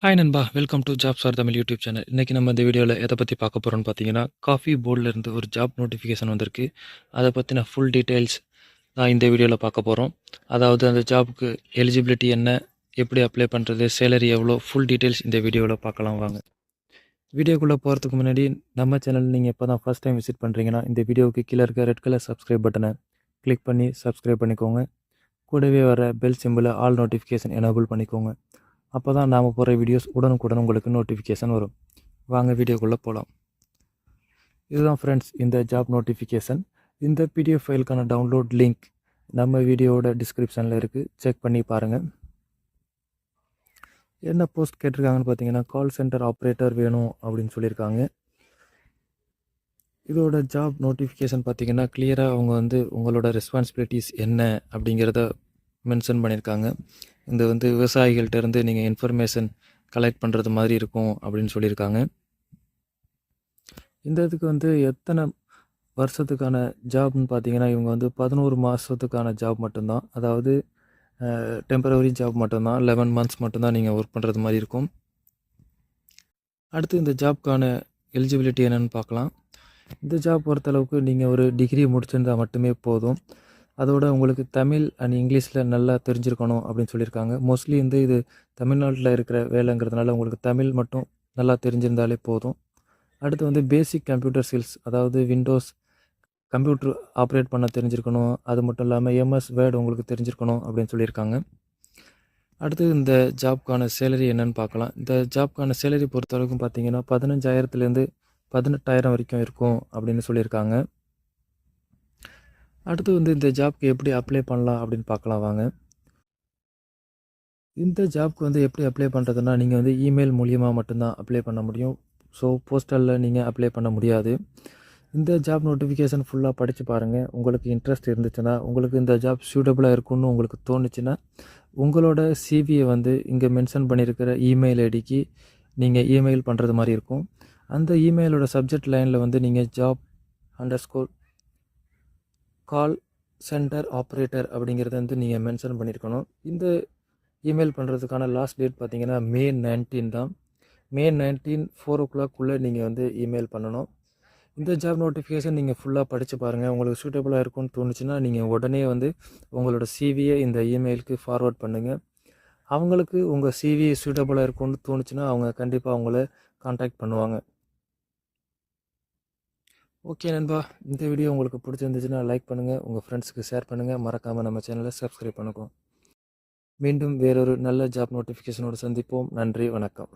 Hi நண்பா! Welcome to jobs for Tamil YouTube channel. இன்னைக்கு நம்ம இந்த வீடியோல எத பத்தி பார்க்க போறோம்னு பார்த்தீங்கன்னா, காஃபி போர்ட்ல இருந்து ஒரு ஜாப் நோட்டிஃபிகேஷன் வந்திருக்கு. அத பத்தின ஃபுல் டீட்டெயில்ஸ் தான் இந்த வீடியோல பார்க்க போறோம். அதாவது அந்த ஜாப்க்கு எலிஜிபிலிட்டி என்ன? எப்படி அப்ளை பண்றது? சேலரி எவ்வளோ? ஃபுல் டீட்டெயில்ஸ் இந்த வீடியோல பார்க்கலாம் வாங்க. வீடியோக்குள்ள போறதுக்கு முன்னாடி நம்ம சேனல் நீங்க இப்ப தான் ஃபர்ஸ்ட் டைம் விசிட் பண்றீங்கன்னா, இந்த வீடியோவுக்கு கீழ இருக்க ரெட் கலர் சப்ஸ்கிரைப் பட்டன கிளிக் பண்ணி சப்ஸ்கிரைப் பண்ணிக்கோங்க. கூடவே வர பெல் சிம்பல ஆல் நோட்டிஃபிகேஷன் எனேபிள் பண்ணிக்கோங்க. அப்பதான் நாம போடுற வீடியோஸ் உடனுக்குடன் உங்களுக்கு நோட்டிஃபிகேஷன் வரும். வாங்க வீடியோக்குள்ள போலாம். இதுதான் ஃப்ரெண்ட்ஸ் இந்த ஜாப் நோட்டிஃபிகேஷன். இந்த பிடிஎஃப் ஃபைலுக்கான டவுன்லோட் லிங்க் நம்ம வீடியோவோட டிஸ்கிரிப்ஷனில் இருக்குது. செக் பண்ணி பாருங்கள். என்ன போஸ்ட் கேட்டிருக்காங்கன்னு பார்த்தீங்கன்னா, கால் சென்டர் ஆப்ரேட்டர் வேணும் அப்படின்னு சொல்லியிருக்காங்க. இதோட ஜாப் நோட்டிஃபிகேஷன் பார்த்தீங்கன்னா கிளியராக அவங்க வந்து உங்களோட ரெஸ்பான்சிபிலிட்டிஸ் என்ன அப்படிங்கிறத மென்ஷன் பண்ணியிருக்காங்க. இந்த வந்து விவசாயிகள்கிட்ட இருந்து நீங்கள் இன்ஃபர்மேஷன் கலெக்ட் பண்ணுறது மாதிரி இருக்கும் அப்படின்னு சொல்லியிருக்காங்க. இந்த இதுக்கு வந்து எத்தனை வருஷத்துக்கான ஜாப்னு பார்த்தீங்கன்னா, இவங்க வந்து 11 மாதத்துக்கான ஜாப் மட்டும்தான். அதாவது டெம்பரவரி ஜாப் மட்டும்தான். 11 மந்த்ஸ் மட்டும்தான் நீங்கள் ஒர்க் பண்ணுறது மாதிரி இருக்கும். அடுத்து இந்த ஜாப்க்கான எலிஜிபிலிட்டி என்னென்னு பார்க்கலாம். இந்த ஜாப் பொறுத்தளவுக்கு நீங்கள் ஒரு டிகிரி முடிச்சிருந்தால் மட்டுமே போதும். அதோட உங்களுக்கு தமிழ் அண்ட் இங்கிலீஷில் நல்லா தெரிஞ்சிருக்கணும் அப்படின்னு சொல்லியிருக்காங்க. மோஸ்ட்லி வந்து இது தமிழ்நாட்டில் இருக்கிற வேலைங்கிறதுனால உங்களுக்கு தமிழ் மட்டும் நல்லா தெரிஞ்சிருந்தாலே போதும். அடுத்து வந்து பேசிக் கம்ப்யூட்டர் ஸ்கில்ஸ், அதாவது விண்டோஸ் கம்ப்யூட்டர் ஆப்ரேட் பண்ண தெரிஞ்சிருக்கணும். அது மட்டும் இல்லாமல் எம்எஸ் வேர்டு உங்களுக்கு தெரிஞ்சிருக்கணும் அப்படின்னு சொல்லியிருக்காங்க. அடுத்து இந்த ஜாப்க்கான சேலரி என்னன்னு பார்க்கலாம். இந்த ஜாப்க்கான சேலரி பொறுத்தளவுக்கு பார்த்தீங்கன்னா 15,000லேருந்து 18,000 வரைக்கும் இருக்கும் அப்படின்னு சொல்லியிருக்காங்க. அடுத்து வந்து இந்த ஜாப்க்கு எப்படி அப்ளை பண்ணலாம் அப்படின்னு பார்க்கலாம் வாங்க. இந்த ஜாப்க்கு வந்து எப்படி அப்ளை பண்ணுறதுன்னா, நீங்கள் வந்து இமெயில் மூலியமா மட்டும்தான் அப்ளை பண்ண முடியும். ஸோ போஸ்டலில் நீங்கள் அப்ளை பண்ண முடியாது. இந்த ஜாப் நோட்டிஃபிகேஷன் ஃபுல்லாக படித்து பாருங்கள். உங்களுக்கு இன்ட்ரெஸ்ட் இருந்துச்சுன்னா, உங்களுக்கு இந்த ஜாப் சூட்டபுளாக இருக்கும்னு உங்களுக்கு தோணுச்சுன்னா, உங்களோட சிவியை வந்து இங்கே மென்ஷன் பண்ணியிருக்கிற இமெயில் ஐடிக்கு நீங்கள் இமெயில் பண்ணுறது மாதிரி இருக்கும். அந்த இமெயிலோட சப்ஜெக்ட் லைனில் வந்து நீங்கள் ஜாப் _ கால் சென்டர் ஆப்ரேட்டர் அப்படிங்கிறத வந்து நீங்கள் மென்ஷன் பண்ணியிருக்கணும். இந்த இமெயில் பண்ணுறதுக்கான லாஸ்ட் டேட் பார்த்தீங்கன்னா May 19 தான். May 19 4 o'clock நீங்கள் வந்து இமெயில் பண்ணணும். இந்த ஜாப் நோட்டிஃபிகேஷன் நீங்கள் ஃபுல்லாக படித்து பாருங்கள். உங்களுக்கு சூட்டபுளாக இருக்கும்னு தோணுச்சுன்னா நீங்கள் உடனே வந்து உங்களோட சிவியை இந்த இமெயிலுக்கு ஃபார்வர்ட் பண்ணுங்கள். அவங்களுக்கு உங்கள் சிவி சூட்டபுளாக இருக்கும்னு தோணுச்சுன்னா அவங்க கண்டிப்பாக அவங்கள கான்டாக்ட் பண்ணுவாங்க. ஓகே நண்பா, இந்த வீடியோ உங்களுக்கு பிடிச்சிருந்துச்சுன்னா லைக் பண்ணுங்கள், உங்கள் ஃப்ரெண்ட்ஸுக்கு ஷேர் பண்ணுங்கள், மறக்காமல் நம்ம சேனலை சப்ஸ்கிரைப் பண்ணுங்க. மீண்டும் வேறொரு நல்ல ஜாப் நோட்டிஃபிகேஷனோடு சந்திப்போம். நன்றி, வணக்கம்.